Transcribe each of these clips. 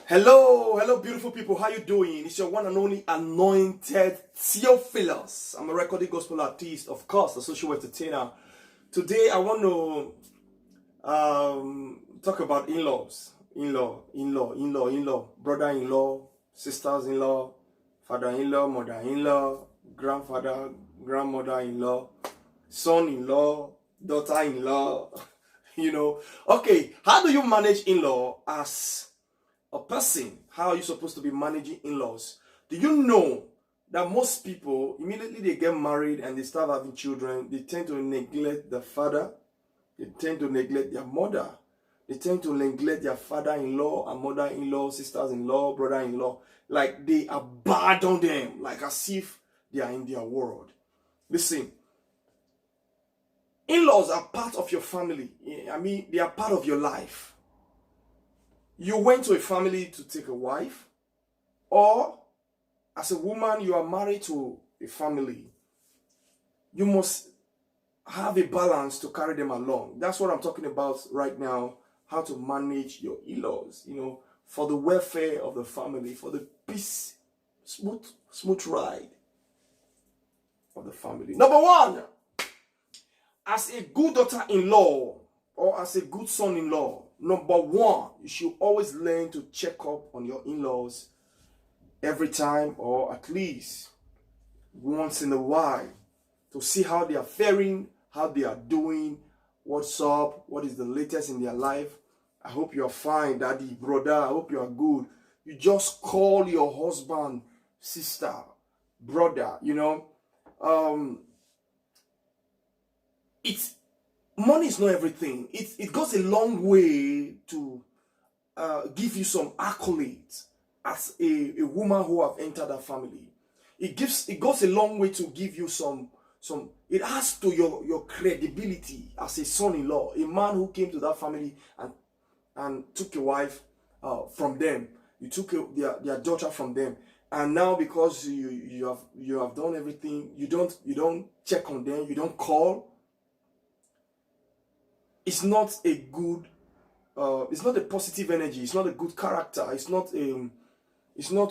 Hello, beautiful people. How you doing? It's your one and only Anointed Theo. I'm a recording gospel artist, of course, a social entertainer. Today, I want to talk about in-laws, in-law, brother-in-law, sisters-in-law, father-in-law, mother-in-law, grandfather, grandmother-in-law, son-in-law, daughter-in-law. Okay. How do you manage in-law as a person? How are you supposed to be managing in-laws? Do you know that most people, immediately they get married and they start having children, they tend to neglect the father, they tend to neglect their mother, they tend to neglect their father-in-law and mother-in-law, sisters-in-law, brother-in-law, like they abandon them, like as if they are in their world. Listen, in-laws are part of your family. I mean, they are part of your life. You went to a family to take a wife, or as a woman, you are married to a family. You must have a balance to carry them along. That's what I'm talking about right now. How to manage your in-laws, for the welfare of the family, for the peace, smooth ride of the family. Number one, as a good daughter-in-law or as a good son-in-law, number one, you should always learn to check up on your in-laws every time, or at least once in a while, to see how they are faring, how they are doing, what's up, what is the latest in their life. I hope you are fine, daddy, brother. I hope you are good. You just call your husband, sister, brother. It's money is not everything. It goes a long way to give you some accolades as a woman who have entered that family. It goes a long way to give you some it adds to your credibility as a son-in-law, a man who came to that family and took a wife from them. You took their daughter from them, and now because you have done everything, you don't check on them, you don't call. It's not a good it's not a positive energy. It's not a good character. It's not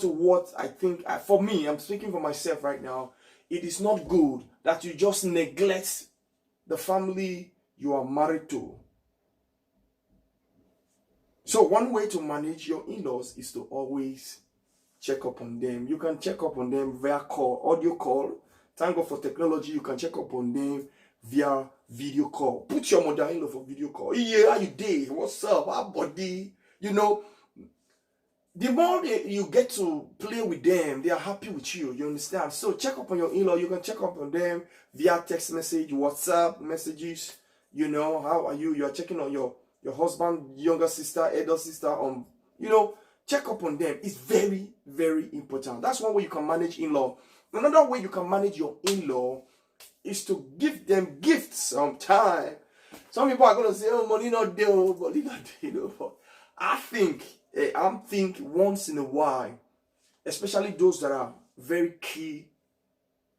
what I think. For me, I'm speaking for myself right now. It is not good that you just neglect the family you are married to. So one way to manage your in-laws is to always check up on them. You can check up on them via call, audio call. Thank God for technology. You can check up on them via video call. Put your mother-in-law for video call. Yeah, how you doing? What's up? How body? The more you get to play with them, they are happy with you. You understand? So check up on your in-law. You can check up on them via text message, WhatsApp messages. How are you? You are checking on your husband, younger sister, elder sister. Check up on them. It's very, very important. That's one way you can manage in-law. Another way you can manage your in-law is to give them gifts sometime. Some people are going to say, oh, money not there, money not there. But I think once in a while, especially those that are very key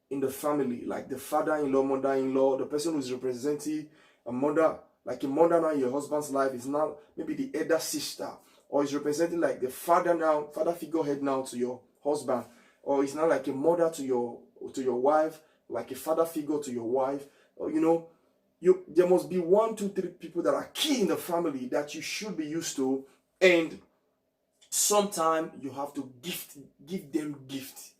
in the family, like the father-in-law, mother-in-law, the person who is representing a mother, like a mother now in your husband's life is now maybe the elder sister, or is representing like the father figurehead now to your husband, or is now like a mother to your wife, like a father figure to your wife. Or, there must be 1, 2, 3 people that are key in the family that you should be used to, and sometimes you have to give them gift,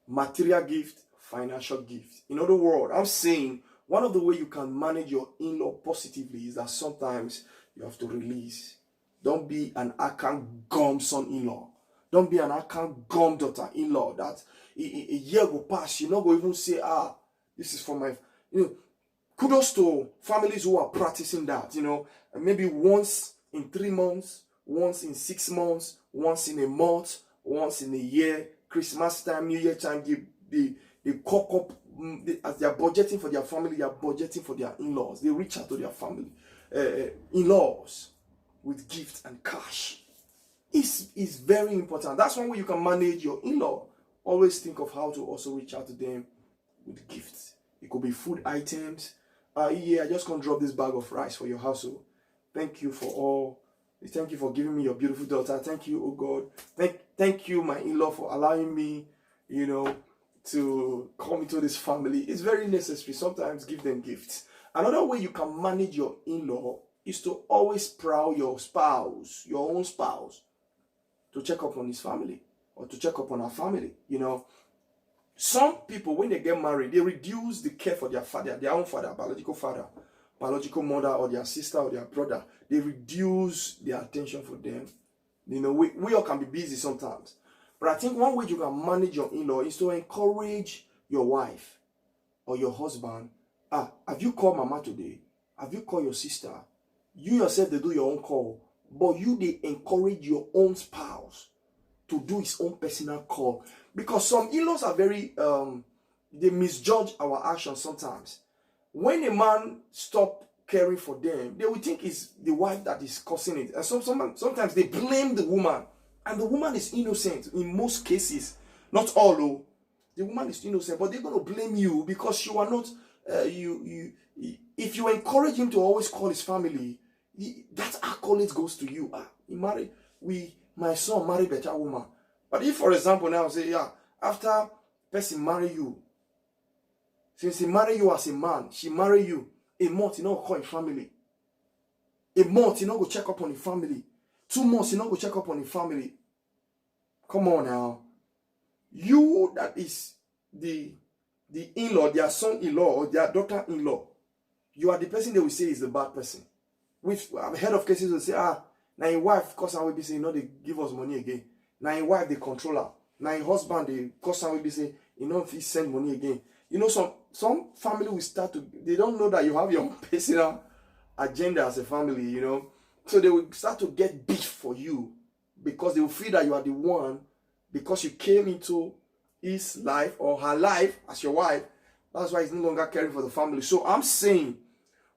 material gift, financial gift. In other words, I'm saying one of the ways you can manage your in-law positively is that sometimes you have to release. Don't be an account gum son-in-law. Don't be an account gum daughter-in-law that a year will pass, you're not going to even say, this is for my, kudos to families who are practicing that, maybe once in 3 months, once in 6 months, once in a month, once in a year, Christmas time, New Year time, they cock up, as they are budgeting for their family, they are budgeting for their in-laws. They reach out to their family, in-laws, with gifts and cash. It's very important. That's one way you can manage your in-law. Always think of how to also reach out to them with gifts. It could be food items. I just can't drop this bag of rice for your household. Thank you for all Thank you for giving me your beautiful daughter. Thank you, oh God. Thank you, my in-law, for allowing me, to come into this family. It's very necessary. Sometimes give them gifts. Another way you can manage your in-law is to always prowl your spouse, your own spouse, to check up on his family or to check up on our family. Some people, when they get married, they reduce the care for their father, their own father, biological mother, or their sister or their brother. They reduce their attention for them. We all can be busy sometimes. But I think one way you can manage your in-law is to encourage your wife or your husband. Have you called mama today? Have you called your sister? You yourself, they do your own call. But they encourage your own spouse to do his own personal call. Because some in-laws are very, they misjudge our actions sometimes. When a man stop caring for them, they will think it's the wife that is causing it. And sometimes they blame the woman. And the woman is innocent in most cases. Not all, though. The woman is innocent, but they're going to blame you because you are not, if you encourage him to always call his family, that accolade goes to you. My son married a better woman. But if, for example, now say, after person marry you, since he marry you as a man, she marry you, a month, call his family. A month, go check up on the family. 2 months, go check up on the family. Come on now. You that is the in-law, their son-in-law or their daughter-in-law, you are the person they will say is the bad person. Which I've heard of cases will say, now your wife, cause I will be saying, they give us money again. Now your wife, they control her. Now your husband, they cause I will be saying, if he send money again. Some family will start to, they don't know that you have your own personal agenda as a family, So they will start to get beef for you because they will feel that you are the one, because you came into his life or her life as your wife. That's why he's no longer caring for the family. So I'm saying,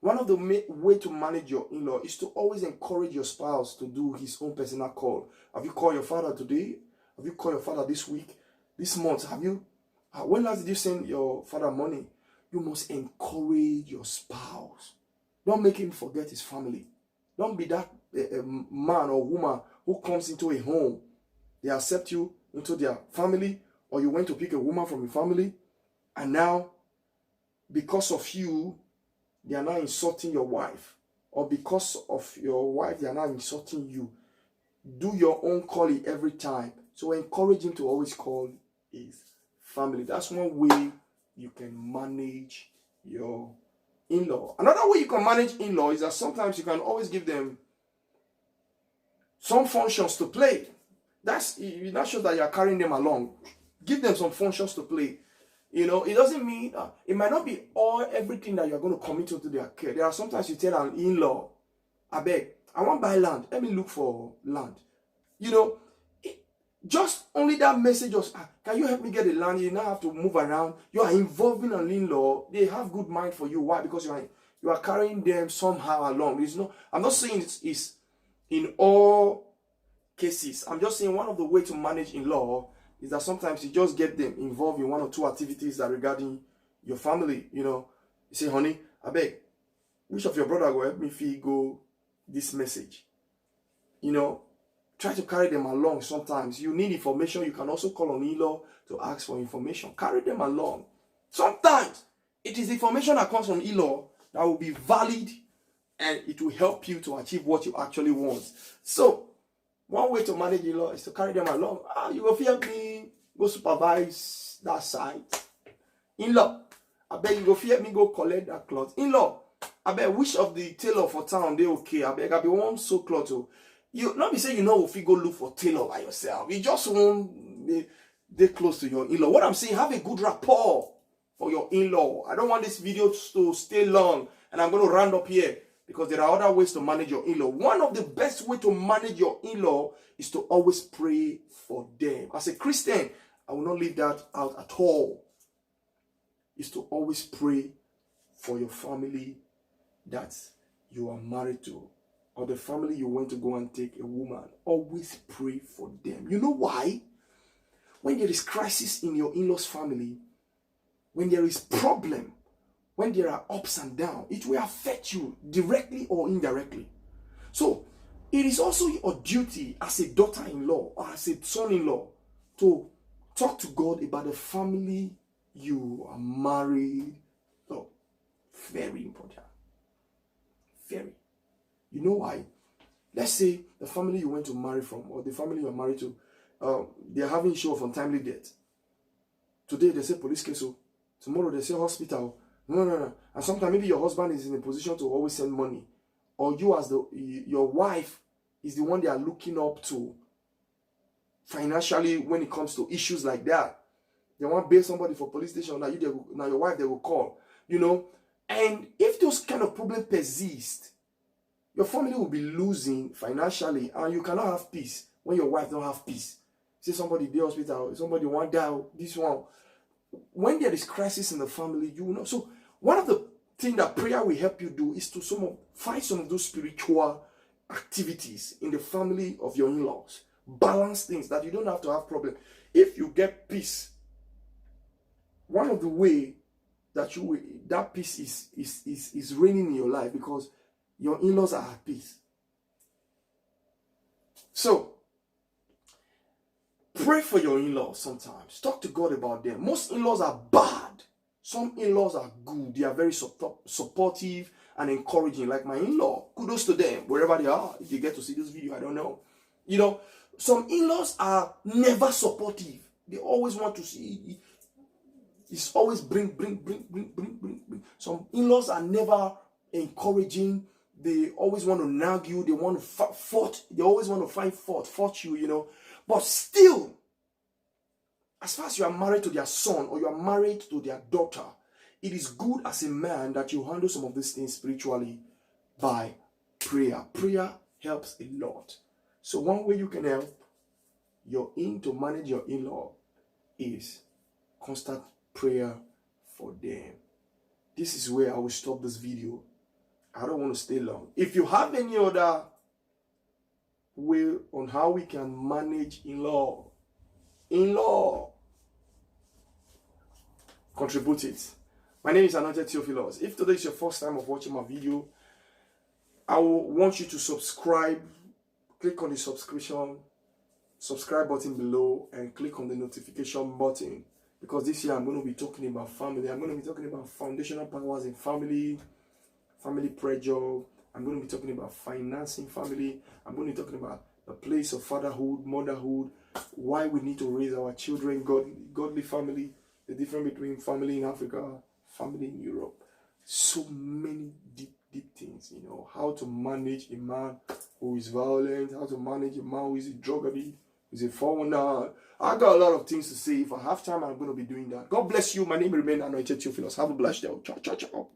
one of the way to manage your in-law is to always encourage your spouse to do his own personal call. Have you called your father today? Have you called your father this week? This month? When last did you send your father money? You must encourage your spouse. Don't make him forget his family. Don't be that man or woman who comes into a home. They accept you into their family, or you went to pick a woman from your family, and now, because of you, they are now insulting your wife. Or because of your wife, they are now insulting you. Do your own calling every time. So encourage him to always call his family. That's one way you can manage your in-law. Another way you can manage in-law is that sometimes you can always give them some functions to play. That shows that you are carrying them along. Give them some functions to play. It doesn't mean, it might not be everything that you're going to commit to their care. There are sometimes you tell an in-law, I beg, I want to buy land. Let me look for land. Just only that message of, can you help me get the land? You now have to move around. You are involving an in-law. They have good mind for you. Why? Because you are carrying them somehow along. I'm not saying it's in all cases. I'm just saying one of the ways to manage in-law is that sometimes you just get them involved in 1 or 2 activities that regarding your family. You say, honey, I beg, which of your brother will help me go this message? Try to carry them along sometimes. You need information. You can also call on in-law to ask for information. Carry them along. Sometimes it is information that comes from in-law that will be valid and it will help you to achieve what you actually want. So, one way to manage in-law is to carry them along. You will help me go supervise that site. In-law, I bet you go help me go collect that cloth. In-law, I bet which of the tailor for town they okay. I bet I be one so cloth. You not be saying if you go look for tailor by yourself. You just won't they close to your in-law. What I'm saying, have a good rapport for your in-law. I don't want this video to stay long, and I'm going to round up here because there are other ways to manage your in-law. One of the best way to manage your in-law is to always pray for them. As a Christian, I will not leave that out at all. Is to always pray for your family that you are married to, or the family you want to go and take a woman. Always pray for them. You know why? When there is crisis in your in-laws family, when there is problem, when there are ups and downs, it will affect you directly or indirectly. So, It is also your duty as a daughter-in-law or as a son-in-law to talk to God about the family you are married. Oh, very important. Very. You know why? Let's say the family you went to marry from or the family you are married to, they are having issue of untimely death. Today they say police case, oh. Tomorrow they say hospital. No. And sometimes maybe your husband is in a position to always send money. Or you as your wife is the one they are looking up to financially when it comes to issues like that. They want to bail somebody for police station. Now your wife they will call. And if those kind of problems persist, your family will be losing financially, and you cannot have peace when your wife don't have peace. Say somebody in the hospital, somebody want die, this one. When there is crisis in the family, you will know. So one of the things that prayer will help you do is to find some of those spiritual activities in the family of your in-laws. Balance things that you don't have to have problem. If you get peace, one of the way that peace is reigning in your life because your in-laws are at peace. So pray for your in-laws sometimes. Talk to God about them. Most in-laws are bad. Some in-laws are good. They are very supportive and encouraging. Like my in-law, kudos to them wherever they are. If they get to see this video, I don't know. Some in-laws are never supportive. They always want to see. It's always bring. Some in-laws are never encouraging. They always want to nag you. They want to fight. They always want to find fault you, But still, as far as you are married to their son or you are married to their daughter, it is good as a man that you handle some of these things spiritually by prayer. Prayer helps a lot. So one way you can help to manage your in-law is constant prayer for them. This is where I will stop this video. I don't want to stay long. If you have any other way on how we can manage in-law, contribute it. My name is Anointed Theo. If today is your first time of watching my video, I will want you to subscribe. Click on the subscribe button below and click on the notification button, because this year I'm going to be talking about family. I'm going to be talking about foundational powers in family pressure. I'm going to be talking about financing family. I'm going to be talking about the place of fatherhood, motherhood, why we need to raise our children, godly family, the difference between family in Africa, family in Europe. So many deep things, how to manage a man who is violent, how to manage a man who is a drug addict, who is a foreigner. I got a lot of things to say. If I have time, I'm going to be doing that. God bless you. My name remains Anointed Theo. Have a blessed day. Ciao.